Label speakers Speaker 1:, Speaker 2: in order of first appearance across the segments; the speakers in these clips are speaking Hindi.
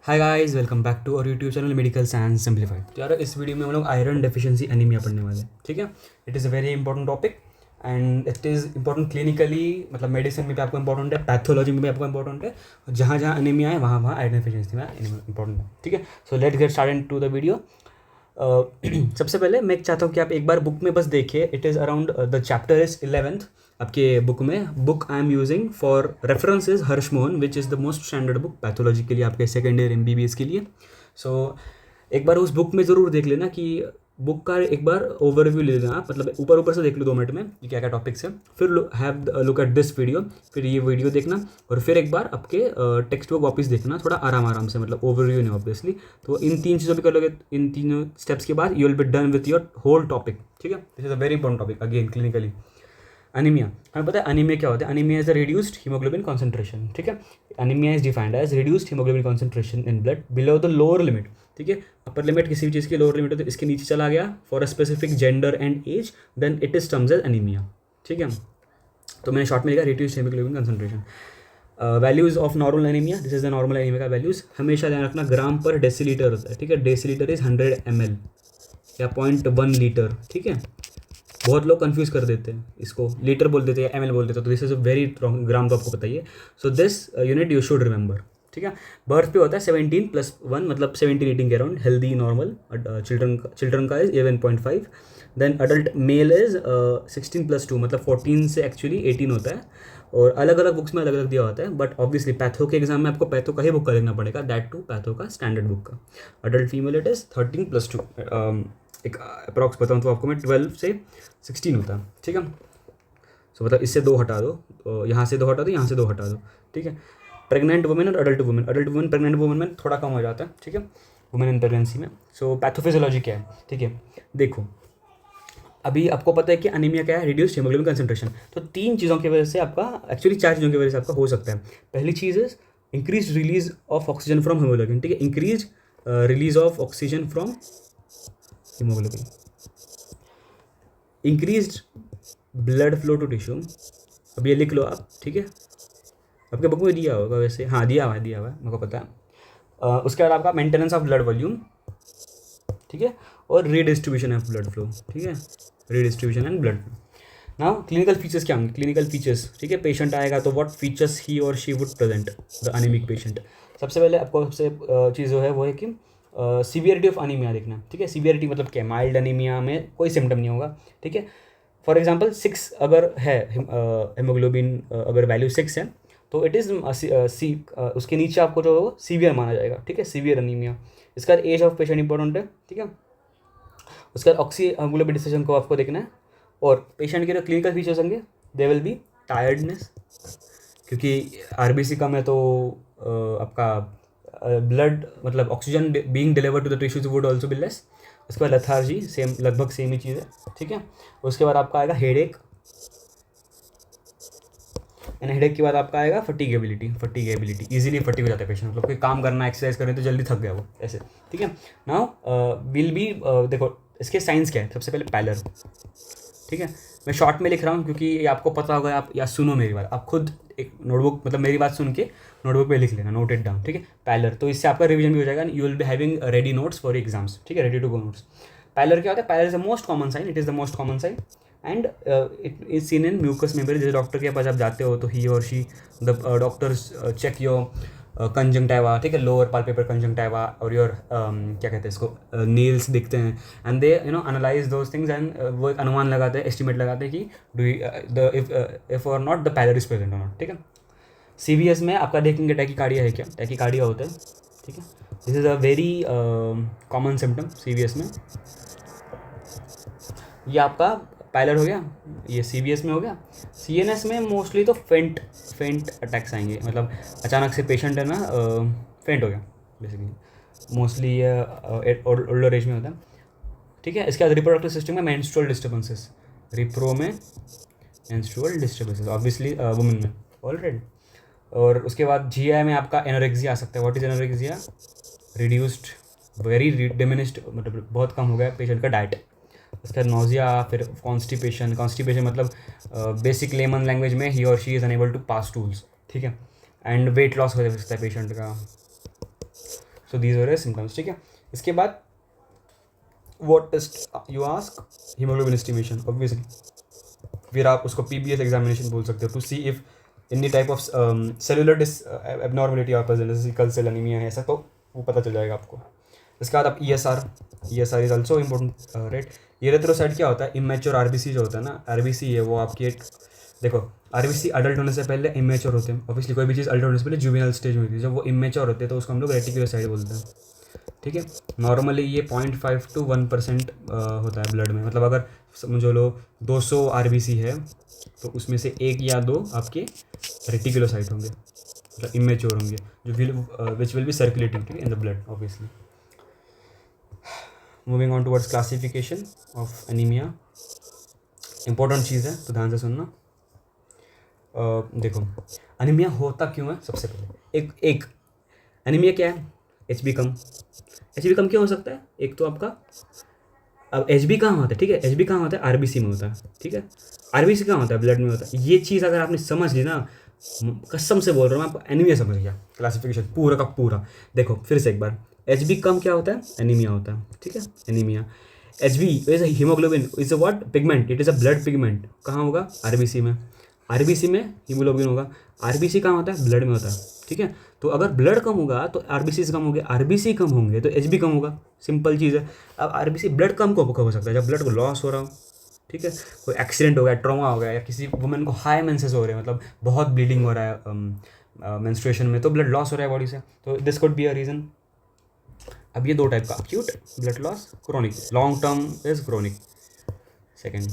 Speaker 1: Hi guys, welcome back to our YouTube channel medical science simplified. तो यार इस वीडियो में हम लोग आयरन डेफिशिएंसी एनीमिया पढ़ने वाले हैं। ठीक है, it is a very important topic and it is important clinically, मतलब मेडिसिन में भी आपको इंपॉर्टेंट है, पैथोलॉजी में भी आपको इंपॉर्टेंट है। जहाँ जहाँ एनीमिया है वहाँ वहाँ आयरन डेफिशिएंसी में इंपॉर्टेंट है। ठीक है, so let's get started to the video. सबसे पहले मैं चाहता हूँ कि आप एक बार बुक में बस देखिए। It is around the chapter is 11th आपके बुक में। Book I am using for reference is Harsh Mohan, which is the most standard book pathology के लिए, आपके सेकेंड ईयर MBBS के लिए। सो एक बार उस बुक में ज़रूर देख लेना कि बुक का एक बार ओवरव्यू ले लेना, मतलब ऊपर ऊपर से देख लो 2 मिनट में कि क्या क्या टॉपिक्स है। फिर have look at this video, फिर ये वीडियो देखना और फिर एक बार आपके टेक्स्ट बुक वापस देखना, थोड़ा आराम आराम से, मतलब ओवरव्यू नहीं ऑब्वियसली। तो इन 3 चीज़ों भी कर लोगे, इन 3 स्टेप्स के बाद you will be done with your whole topic. ठीक है, this is a very important topic again clinically. Anaemia, हमें पता है अनीमिया क्या होता है। Anaemia is the reduced haemoglobin concentration. ठीक है, anaemia is defined as reduced haemoglobin concentration in blood below the lower limit. ठीक है, अपर लिमिट किसी भी चीज़ की लोअर लिमिट है तो इसके नीचे चला गया for a specific gender and age, then it is terms as anaemia. ठीक है, तो मैंने शॉर्ट में लिखा reduced haemoglobin concentration. Values of normal anaemia, this is the normal anaemia का वैल्यूज़ हमेशा ध्यान रखना, ग्राम पर डेसीलीटर होता है। ठीक है, डेसीलीटर इज 100 ml या 0.1 लीटर। ठीक है, बहुत लोग कंफ्यूज कर देते हैं, इसको लीटर बोल देते हैं, ML बोल देते हैं, तो this is a very wrong. Gram तो आपको पता ही है। So this unit you should remember. ठीक है, बर्थ पे होता है 17+1, मतलब 17-18 के अराउंड हेल्दी नॉर्मल। चिल्ड्रन का is 11.5। Then adult male is 16+2, मतलब 14 से एक्चुअली 18 होता है। और अलग अलग बुक्स में अलग अलग दिया होता है, बट ऑब्वियसली पैथो के एग्जाम में आपको पैथो का ही बुक का लिखना पड़ेगा, दैट टू पैथो का स्टैंडर्ड बुक का। Adult female it is 13+2। एक अप्रॉक्स बताऊँ तो आपको मैं 12 से 16 होता है। ठीक है, सो मतलब इससे 2 हटा दो, तो यहाँ से 2 हटा दो, यहाँ से 2 हटा दो। ठीक है, प्रेग्नेंट वुमेन और अडल्ट वुमेन प्रेग्नेंट वुमेन में थोड़ा कम हो जाता है। ठीक है, वुमेन इन प्रेगनेंसी में। सो पैथोफिजियोलॉजी क्या है, ठीक है, देखो अभी आपको पता है कि अनीमिया क्या है, रिड्यूस्ड हीमोग्लोबिन कंसंट्रेशन। तो 3 चीज़ों की वजह से आपका, एक्चुअली 4 चीज़ों की वजह से आपका हो सकता है। पहली चीज़ is increase release of oxygen from haemoglobin. ठीक है, increase release of oxygen from haemoglobin, increase blood flow to tissue. अब ये लिख लो आप। ठीक है, आपके बुक में दिया होगा वैसे, हाँ दिया हुआ है मेरे को पता है। उसके बाद आपका मेंटेनेंस ऑफ ब्लड वॉल्यूम। ठीक है, और रीडिस्ट्रीब्यूशन ऑफ ब्लड फ्लो। ठीक है, redistribution and blood flow. Now clinical features क्या होंगे, क्लिनिकल फीचर्स। ठीक है, पेशेंट आएगा तो व्हाट फीचर्स ही और she would present the anaemic patient. सबसे पहले आपको सबसे चीज़ जो है वो है कि सीवियरिटी ऑफ अनीमिया देखना। ठीक है, सीवियरिटी मतलब क्या, माइल्ड अनीमिया में कोई सिम्टम नहीं होगा। ठीक है, फॉर एग्जांपल 6 अगर है हेमोग्लोबिन, अगर वैल्यू 6 है तो इट इज़ उसके नीचे आपको जो सीवियर माना जाएगा। ठीक है, सीवियर अनीमिया। इसका एज ऑफ पेशेंट इंपॉर्टेंट है। ठीक है, उसका ऑक्सी हीमोग्लोबिन डिस्ट्रीब्यूशन को आपको देखना है। और पेशेंट के जो क्लिनिकल फीचर्स होंगे, दे विल बी टायर्डनेस, क्योंकि RBC कम है तो आपका ब्लड, मतलब oxygen being delivered to the tissues would also be less. उसके बाद लेथार्जी, सेम लगभग सेम ही चीज़ है। ठीक है, उसके बाद आपका आएगा हेडेक, एंड हेडेक के बाद आपका आएगा फटीगेबिलिटी ईजिली फटीग हो जाता है पेशेंट, मतलब कोई काम करना एक्सरसाइज करें तो जल्दी थक गया वो ऐसे। ठीक है, नाउ विल बी देखो इसके साइंस क्या है। सबसे पहले पैलर। ठीक है, मैं शॉर्ट में लिख रहा हूँ क्योंकि ये आपको पता होगा, आप या सुनो मेरी बात, आप खुद एक नोटबुक, मतलब मेरी बात सुन के नोटबुक पे लिख लेना, नोट इट डाउन। ठीक है, पैलर, तो इससे आपका रिवीजन भी हो जाएगा, you will be having ready notes for exams. ठीक है, ready to go notes. Pallor क्या होता है, pallor is the most common sign, it is the most common sign and it is seen in mucous membrane. जैसे डॉक्टर के पास आप जाते हो तो ही और she the doctors check your conjunctiva. ठीक है, लोअर पालपेबर कंजंक्टिवा और योर क्या कहते हैं इसको, नेल्स दिखते हैं, and they analyse those things, and वो एक अनुमान लगाते हैं, एस्टिमेट लगाते हैं कि do if or not the pallor is present or not. ठीक है, CVS में आपका देखेंगे टैकीकार्डिया है क्या, टैकीकार्डिया होता है। ठीक है, this is a very common symptom CVS में। ये आपका पैलर हो गया, ये CVS में हो गया। CNS में मोस्टली तो फेंट अटैक्स आएंगे, मतलब अचानक से पेशेंट है ना फेंट हो गया बेसिकली, मोस्टली ये ओल्डर एज में होता है। ठीक है, इसके बाद रिप्रोडक्टिव सिस्टम में मेंस्ट्रुअल डिस्टर्बेंसेस, रिप्रो में मेंस्ट्रुअल डिस्टर्बेंसेस ऑब्वियसली वुमेन में ऑलरेडी। और उसके बाद GI में आपका एनोरेक्सिया आ सकता है। What is anorexia, reduced, very diminished, मतलब बहुत कम हो गया पेशेंट का डाइट। उसका नोजिया, फिर कॉन्स्टिपेशन मतलब बेसिक लेमन लैंग्वेज में ही और she is unable to pass tools. ठीक है, एंड वेट लॉस हो सकता है पेशेंट का। सो दीज वर सिम्टम्स, ठीक है। इसके बाद what test you ask, haemoglobin estimation obviously, फिर आप उसको पीबीएस एग्जामिनेशन बोल सकते हो to see if any type of cellular abnormality are present, जैसे सिकल सेल एनीमिया है ऐसा, तो वो पता चल जाएगा आपको। इसके बाद आप E S R is also important, right. Erythrocyte क्या होता है, इमेच्योर आरबीसी जो होता है ना, आरबीसी है वो आपकी एक, देखो आरबीसी अडल्ट होने से पहले इमेच्योर होते हैं, ऑब्वियसली कोई भी चीज़ अडल्ट होने से पहले जुवेनाइल स्टेज में होती है, जब वो इमेच्योर होते हैं तो उसको हम लोग रेटिकुलोसाइट बोलते हैं, ठीक है। नॉर्मली ये 0.5 to 1% होता है ब्लड में, मतलब अगर समझो लो 200 आरबीसी है तो उसमें से 1 या 2 आपके रेटिकुलोसाइट होंगे, मतलब इमेच्योर होंगे, जो विच विल बी सर्कुलेटिंग, ठीक है, in the blood obviously. Moving on towards classification of anaemia, important चीज़ है तो ध्यान से सुनना। देखो एनीमिया होता क्यों है, सबसे पहले एक एनीमिया क्या है, एच बी कम। एच बी कम क्यों हो सकता है, एक तो आपका, अब एच बी कहाँ होता है, ठीक है, एच बी कहाँ होता है, आरबीसी में होता है, ठीक है, आरबीसी कहाँ होता है, ब्लड में होता है। ये चीज़ अगर आपने समझ ली ना, कसम से बोल रहा हूँ मैं आपको, एनीमिया समझ गया, क्लासिफिकेशन पूरा का पूरा। देखो फिर से एक बार, एच बी कम क्या होता है, एनीमिया होता है, ठीक है, anaemia. H B is haemoglobin is a what, pigment, it is a blood pigment, कहाँ होगा, आरबीसी में, आरबीसी में हीमोग्लोबिन होगा। आरबीसी कहाँ होता है, ब्लड में होता है, ठीक है। तो अगर ब्लड कम होगा तो आरबीसी कम होंगे, आरबीसी कम होंगे तो एचबी कम होगा, सिंपल चीज़ है। अब आरबीसी ब्लड कम कब हो सकता है, जब ब्लड को लॉस हो रहा हो, ठीक है, कोई एक्सीडेंट हो गया, ट्रॉमा हो गया, या किसी वुमेन को हाई मेंसेस हो रहे हैं, मतलब बहुत ब्लीडिंग हो रहा है मेंस्ट्रुएशन में, तो ब्लड लॉस हो रहा है बॉडी से, तो this could be a reason. अब ये दो टाइप का, acute blood loss, chronic, long term is chronic. Second,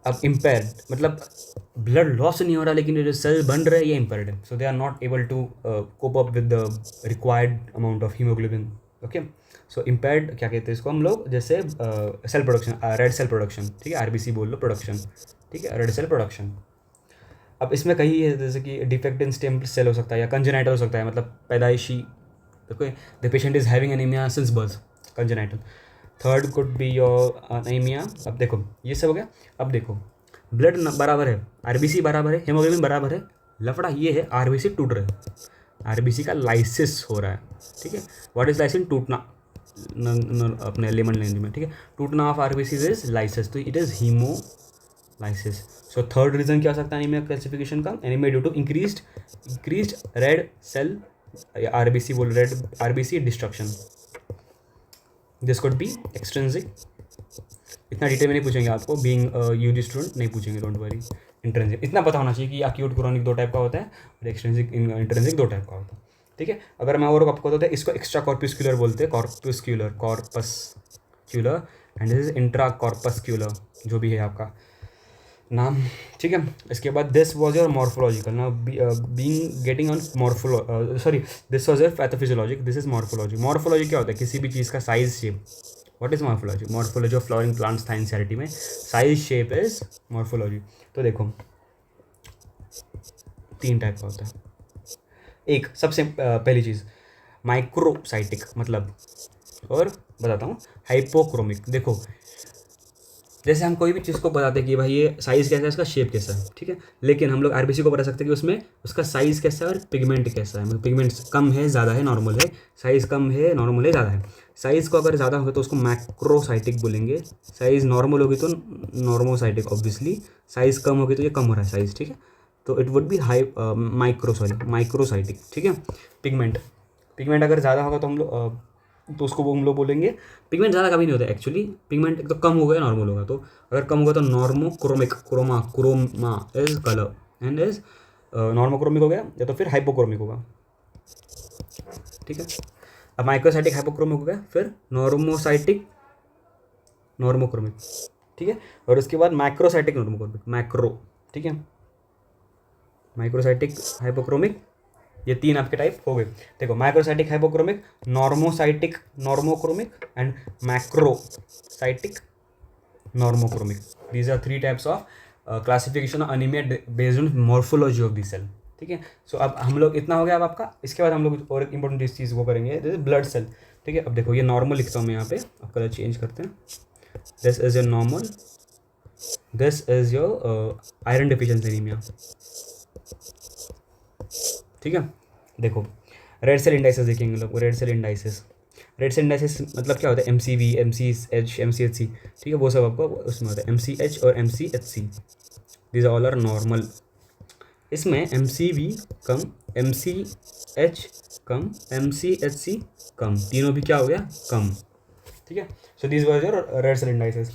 Speaker 1: अब इम्पेयर्ड मतलब ब्लड लॉस नहीं हो रहा लेकिन जो सेल बन रहे हैं ये इम्पेयर्ड है, so they are not able to cope up with the required amount of haemoglobin, okay. So impaired क्या कहते हैं इसको हम लोग, जैसे cell production, red cell production, ठीक है, आरबीसी बोल लो, प्रोडक्शन, ठीक है, रेड सेल प्रोडक्शन। अब इसमें कहीं है जैसे कि डिफेक्ट इन स्टेम सेल हो सकता है, या कंजेनाइटल हो सकता है, मतलब पैदाइशी, देखो the patient is having anaemia since birth, congenital. Third could be your anaemia. अब देखो ये सब हो गया। अब देखो ब्लड बराबर है, आरबीसी बराबर है, हेमोग्लोबिन बराबर है, लफड़ा ये है आरबीसी टूट रहे हैं, आरबीसी का लाइसिस हो रहा है, ठीक है। व्हाट इज लाइसिस, टूटना, अपने लेमन लैंग्वेज में, ठीक है, टूटना ऑफ आरबीसी इज लाइसिस, तो it is haemolysis. So third reason क्या हो सकता है एनीमिया क्लासिफिकेशन का, anaemia due to increased red cell, RBC बोल, red RBC destruction. This could be extrinsic, इतना डिटेल में नहीं पूछेंगे आपको, बीइंग यूजी स्टूडेंट नहीं पूछेंगे, डोंट वरी। इंट्रिंसिक इतना पता होना चाहिए कि एक्यूट क्रोनिक दो टाइप का होता है और एक्सट्रिंसिक इंट्रिंसिक दो टाइप का होता है, ठीक है। अगर मैं और आपको बताता है, इसको एक्स्ट्रा कॉर्पस्क्यूलर बोलते हैं, corpuscular and this is intra corpuscular, जो भी है आपका नाम, ठीक है। इसके बाद this was your morphological, now being getting on sorry this was your pathophysiologic, this is morphology. Morphology क्या होता है, किसी भी चीज़ का size, shape. What is morphology, morphology of flowering plants था एनसीईआरटी में, साइज शेप इज मॉर्फोलॉजी। तो देखो 3 टाइप का होता है। एक सबसे पहली चीज़ माइक्रोसाइटिक, मतलब, और बताता हूँ हाइपोक्रोमिक। देखो जैसे हम कोई भी चीज़ को बताते हैं कि भाई ये साइज़ कैसा है, इसका शेप कैसा है, ठीक है, लेकिन हम लोग आरबीसी को बता सकते हैं कि उसमें उसका साइज़ कैसा है और पिगमेंट कैसा है, मतलब पिगमेंट कम है, ज़्यादा है, नॉर्मल है, साइज़ कम है, नॉर्मल है, ज़्यादा है। साइज़ को अगर ज़्यादा होगा तो उसको मैक्रोसाइटिक बोलेंगे, साइज़ नॉर्मल होगी तो नॉर्मोसाइटिक ऑब्वियसली, साइज़ कम होगी तो ये कम हो रहा है साइज़, ठीक है, तो इट वुड बी माइक्रोसाइटिक, ठीक है। पिगमेंट, पिगमेंट अगर ज़्यादा होगा तो हम लोग तो उसको हम लोग बोलेंगे, पिगमेंट ज़्यादा कभी नहीं होता एक्चुअली, पिगमेंट एक तो कम होगा या नॉर्मल होगा, तो अगर कम होगा तो normochromic, chroma is colour and is normochromic हो गया, या तो फिर हाइपोक्रोमिक होगा, ठीक है। अब माइक्रोसाइटिक हाइपोक्रोमिक हो गया, फिर नॉर्मोसाइटिक नॉर्मोक्रोमिक, ठीक है, और उसके बाद माइक्रोसाइटिक नॉर्मोक्रोमिक, मैक्रो, ठीक है, माइक्रोसाइटिक हाइपोक्रोमिक, ये 3 आपके टाइप हो गए। देखो microcytic hypochromic, normocytic normochromic and macrocytic normochromic, these are 3 types of classification of anaemia based on morphology of the cell, ठीक है। सो अब हम लोग इतना हो गया अब आपका। इसके बाद हम लोग और एक इंपॉर्टेंट चीज़ वो करेंगे, दिस ब्लड सेल, ठीक है। अब देखो ये नॉर्मल लिखता हूँ मैं यहाँ पे, अब कलर चेंज करते हैं, this is your normal, this is your iron deficiency anaemia, ठीक है। देखो रेड सेल इंडाइसेस देखेंगे लोग, red cell indices. Red cell indices मतलब क्या होता है, MCV, MCH, MCHC, ठीक है, वो सब आपको उसमें होता है। MCH और MCHC, these all are normal. इसमें MCV कम, MCH कम, MCHC कम, तीनों भी क्या हो गया, कम, ठीक है। So these were your red cell indices.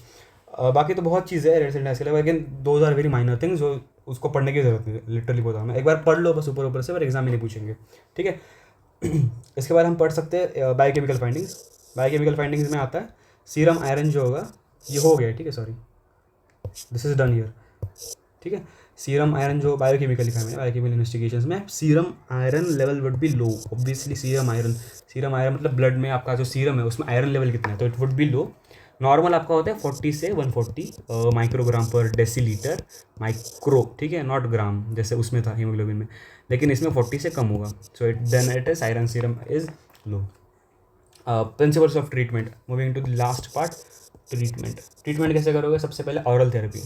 Speaker 1: बाकी तो बहुत चीज़ें हैं रेड सेल इंडाइस के लिए, लेकिन those are very minor things जो उसको पढ़ने की जरूरत नहीं है, लिटरली बोलता हूँ मैं। एक बार पढ़ लो बस ऊपर ऊपर से, पर एग्जाम में नहीं पूछेंगे, ठीक है। इसके बाद हम पढ़ सकते हैं बायोकेमिकल फाइंडिंग्स। बायोकेमिकल फाइंडिंग्स में आता है सीरम आयरन जो होगा, ये हो गया, ठीक है, sorry this is done here, ठीक है। सीरम आयरन जो बायोकेमिकल लिखा है मैंने, बायोकेमिकल इन्वेस्टिगेशंस में serum iron level would be low, obviously serum iron मतलब ब्लड में आपका जो सीरम है उसमें आयरन लेवल कितना है, तो it would be low. Normal आपका होता है 40 से 140 माइक्रोग्राम पर डेसीलीटर, माइक्रो, ठीक है, नॉट ग्राम जैसे उसमें था हीमोग्लोबिन में, लेकिन इसमें 40 से कम होगा, so it then it is iron serum is low. Principles of treatment, moving to the last part, treatment कैसे करोगे। सबसे पहले ऑरल थेरेपी।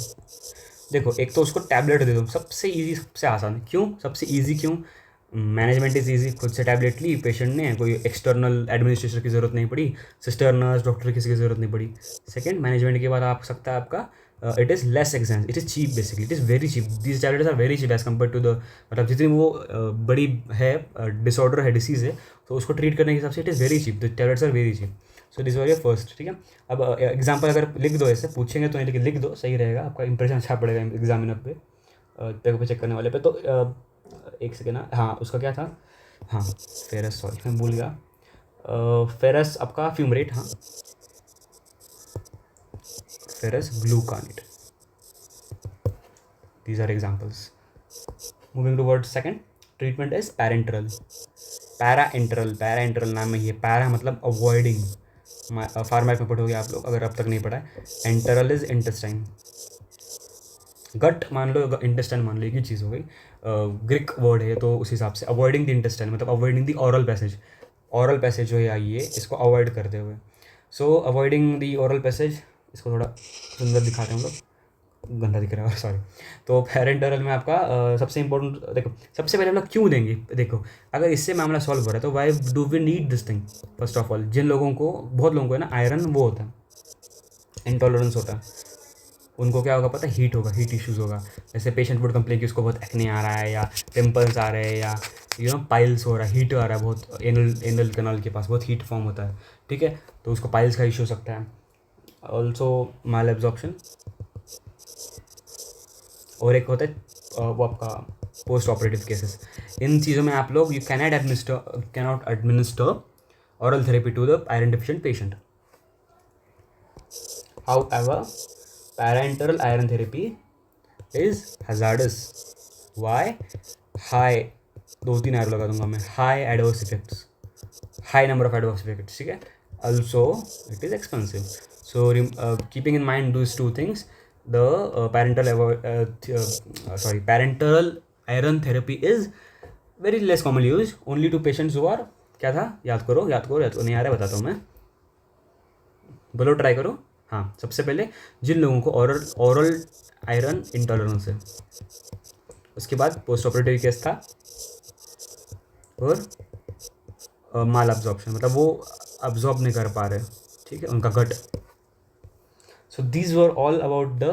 Speaker 1: देखो, एक तो उसको टैबलेट दे दो, सबसे इजी, सबसे आसान। क्यों सबसे इजी, क्यों, मैनेजमेंट इज़ इजी, खुद से टैबलेट ली पेशेंट ने, कोई एक्सटर्नल एडमिनिस्ट्रेशन की ज़रूरत नहीं पड़ी, सिस्टर नर्स डॉक्टर किसी की ज़रूरत नहीं पड़ी। सेकंड, मैनेजमेंट के बाद आप सकता है आपका it is less expensive, it is cheap, basically it is very cheap, these tablets are very cheap as compare to the, मतलब जितनी वो बड़ी है डिसऑर्डर है, डिसीज़ है, तो उसको ट्रीट करने के हिसाब से it is very cheap, the tablets are very cheap. So this was your first, ठीक है। अब एग्जाम्पल अगर लिख दो, ऐसे पूछेंगे तो नहीं, लेकिन लिख दो, सही रहेगा, आपका इंप्रेशन अच्छा पड़ेगा एग्जामिनर पे, पेपर पे चेक करने वाले पे। तो एक सेकेंड ना, हाँ उसका क्या था, हाँ फेरस, सॉरी मैं भूल गया, फेरस आपका फ्यूमरेट, हाँ ferrous gluconate, these are examples. Moving to word second, treatment is parenteral, para नाम में ही है, पैरा मतलब अवॉइडिंग, फार्मैक में पढ़ोगे आप लोग अगर अब तक नहीं पढ़ा है। एंटरल इज इंटेस्टाइन, गट मान लो, इंटेस्टाइन मान लो, एक ही चीज़ हो गई, ग्रीक वर्ड है तो उस हिसाब से। अवॉइडिंग द इंटेस्टाइन मतलब अवॉइडिंग द ऑरल पैसेज जो है आइए, इसको अवॉइड करते हुए। सो अवॉइडिंग द ऑरल पैसेज, इसको थोड़ा सुंदर दिखाते हैं हम लोग, गंदा दिख रहा है सॉरी। तो पैरेंटरल में आपका सबसे इंपॉर्टेंट, देखो सबसे पहले हम लोग क्यों देंगे, देखो अगर इससे मामला सॉल्व हो रहा है तो why do we need this thing. First of all, जिन लोगों को, बहुत लोगों को है ना आयरन वो होता है, इंटॉलरेंस होता है, उनको क्या होगा पता है, हीट होगा, हीट इश्यूज़ होगा। जैसे पेशेंट वुड कंप्लेन कि उसको बहुत एक्ने आ रहा है, या पिंपल्स आ रहे हैं, या पाइल्स हो रहा है, हीट आ रहा है बहुत, एनल कैनाल के पास बहुत हीट फॉर्म होता है, ठीक है, तो उसको पाइल्स का इशू हो सकता है। ऑल्सो माल एब्जॉर्प्शन, और एक होता है वो आपका पोस्ट ऑपरेटिव केसेस। इन चीज़ों में आप लोग, you cannot administer oral therapy to the iron deficient patient. However, parenteral iron therapy is hazardous. Why? High, 2-3 arrow लगा दूंगा मैं, high adverse effects, high number of adverse effects, ठीक है। Also, it is expensive. So, keeping in mind those two things, the parenteral iron therapy is very less commonly used, only to patients who are, क्या था, याद करो, नहीं आ रहा है बताता हूँ मैं, बोलो, ट्राई करो। हाँ, सबसे पहले जिन लोगों को ओरल आयरन इंटॉलरेंस है, उसके बाद पोस्ट ऑपरेटिव केस था, और माल अब्जॉर्प्शन मतलब वो अब्जॉर्ब नहीं कर पा रहे, ठीक है, उनका gut. So these were all about the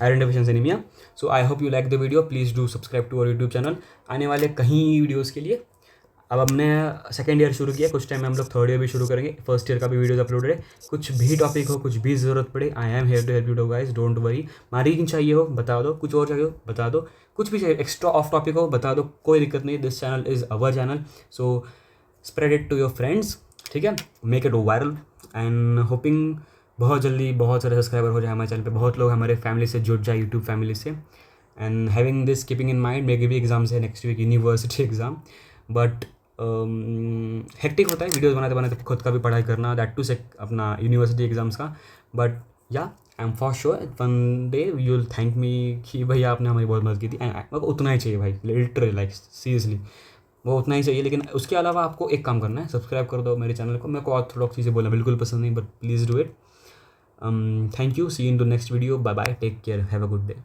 Speaker 1: iron deficiency anaemia. So I hope you like the video, please do subscribe to our YouTube channel. आने वाले कहीं वीडियोज़ के लिए, अब हमने सेकेंड ईयर शुरू किया, कुछ टाइम में हम लोग थर्ड ईयर भी शुरू करेंगे, फर्स्ट ईयर का भी वीडियोस अपलोड है। कुछ भी टॉपिक हो, कुछ भी ज़रूरत पड़े, I am here to help you guys, don't worry. Marking चाहिए हो बता दो, कुछ और चाहिए हो बता दो, कुछ भी चाहिए, एक्स्ट्रा ऑफ टॉपिक हो बता दो, कोई दिक्कत नहीं। This channel is our channel, so spread it to your friends, ठीक है, make it viral, and hoping बहुत जल्दी बहुत सारे सब्सक्राइबर हो जाए हमारे चैनल पे, बहुत लोग हमारे फैमिली से जुड़ जाए, यूट्यूब फैमिली से। And having this keeping in mind, मेरे भी एग्जाम्स है next week, university exam, but hectic होता है वीडियोस बनाते बनाते, खुद का भी पढ़ाई करना, दैट टू से अपना यूनिवर्सिटी एग्जाम्स का। बट या I am for sure one day you will thank me कि भैया आपने हमारी बहुत मदद की थी। मेरे को उतना ही चाहिए भाई, लिटरली, लाइक सीरियसली वो उतना ही चाहिए। लेकिन उसके अलावा आपको एक काम करना है, सब्सक्राइब कर दो मेरे चैनल को। मेरे को ऑर्थोडॉक्स चीज़ें बोलना बिल्कुल पसंद नहीं, but please do it. Thank you, see you in to next video, bye bye, take care, have a good day.